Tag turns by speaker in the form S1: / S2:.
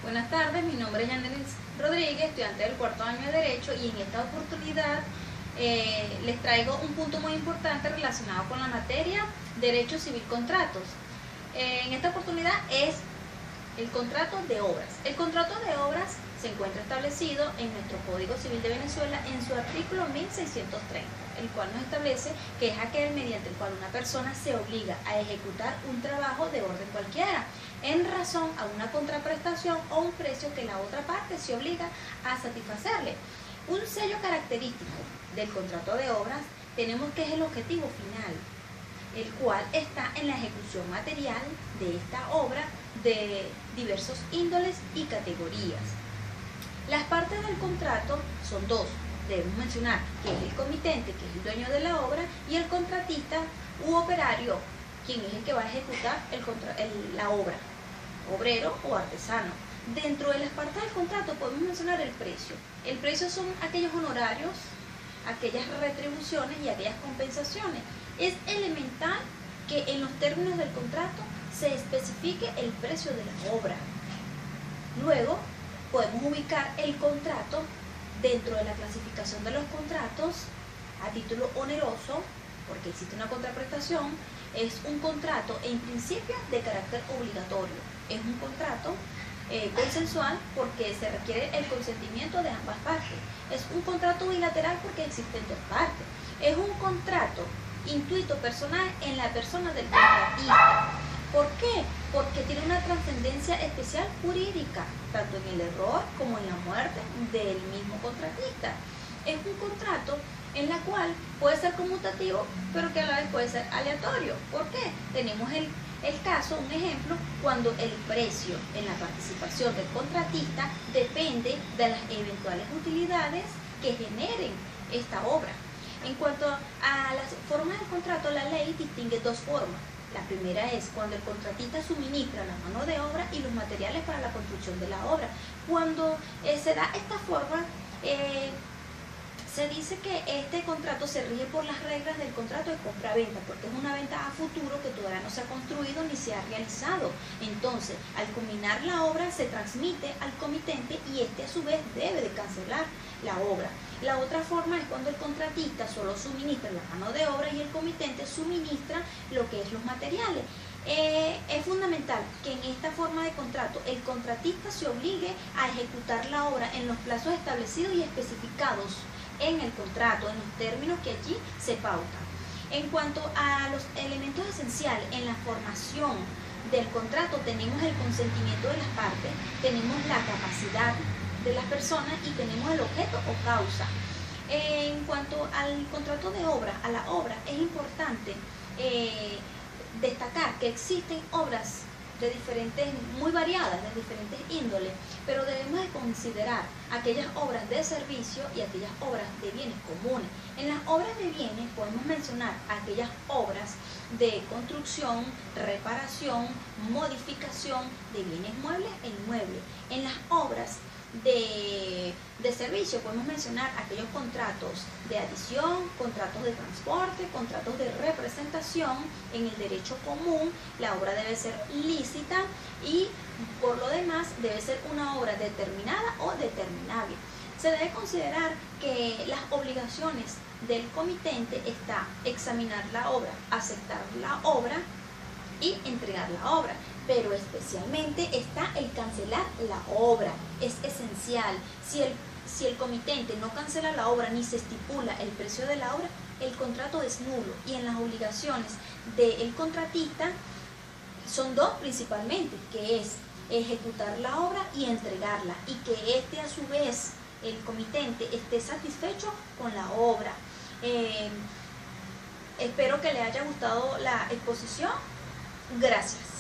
S1: Buenas tardes, mi nombre es Yanelis Rodríguez, estudiante del cuarto año de Derecho, y en esta oportunidad les traigo un punto muy importante relacionado con la materia Derecho Civil Contratos. En esta oportunidad es el contrato de obras. El contrato de obras se encuentra establecido en nuestro Código Civil de Venezuela en su artículo 1630, el cual nos establece que es aquel mediante el cual una persona se obliga a ejecutar un trabajo de orden cualquiera, en razón a una contraprestación o un precio que la otra parte se obliga a satisfacerle. Un sello característico del contrato de obras tenemos que es el objetivo final, el cual está en la ejecución material de esta obra de diversos índoles y categorías. Las partes del contrato son dos. Debemos mencionar que es el comitente, que es el dueño de la obra, y el contratista u operario, quien es el que va a ejecutar la obra, obrero o artesano. Dentro de las partes del contrato podemos mencionar el precio. El precio son aquellos honorarios, aquellas retribuciones y aquellas compensaciones. Es elemental que en los términos del contrato se especifique el precio de la obra. Luego podemos ubicar el contrato dentro de la clasificación de los contratos a título oneroso, porque existe una contraprestación. Es un contrato en principio de carácter obligatorio. Es un contrato consensual porque se requiere el consentimiento de ambas partes. Es un contrato bilateral porque existen dos partes. Es un contrato intuito personal en la persona del contratista. ¿Por qué? Porque tiene una trascendencia especial jurídica, tanto en el error como en la muerte del mismo contratista. Es un contrato en la cual puede ser conmutativo, pero que a la vez puede ser aleatorio. ¿Por qué? Tenemos el caso, un ejemplo, cuando el precio en la participación del contratista depende de las eventuales utilidades que generen esta obra. En cuanto a las formas del contrato, la ley distingue dos formas. La primera es cuando el contratista suministra la mano de obra y los materiales para la construcción de la obra. Cuando se da esta forma, se dice que este contrato se rige por las reglas del contrato de compra-venta, porque es una venta a futuro que todavía no se ha construido ni se ha realizado. Entonces, al culminar la obra, se transmite al comitente y este a su vez debe de cancelar la obra. La otra forma es cuando el contratista solo suministra la mano de obra y el comitente suministra lo que es los materiales. Es fundamental que en esta forma de contrato el contratista se obligue a ejecutar la obra en los plazos establecidos y especificados en el contrato, en los términos que allí se pautan. En cuanto a los elementos esenciales en la formación del contrato, tenemos el consentimiento de las partes, tenemos la capacidad de las personas y tenemos el objeto o causa. En cuanto al contrato de obra, a la obra, es importante destacar que existen obras de diferentes, muy variadas, de diferentes índoles, pero debemos de considerar aquellas obras de servicio y aquellas obras de bienes comunes. En las obras de bienes podemos mencionar aquellas obras de construcción, reparación, modificación de bienes muebles e inmuebles. En las obras de servicio podemos mencionar aquellos contratos de adición, contratos de transporte, contratos de representación. En el derecho común la obra debe ser lícita y por lo demás debe ser una obra determinada o determinable. Se debe considerar que las obligaciones del comitente está examinar la obra, aceptar la obra y entregar la obra, pero especialmente está el cancelar la obra. Es esencial. Si el comitente no cancela la obra ni se estipula el precio de la obra, el contrato es nulo. Y en las obligaciones del contratista son dos principalmente, que es ejecutar la obra y entregarla, y que este a su vez, el comitente, esté satisfecho con la obra. Espero que le haya gustado la exposición. Gracias.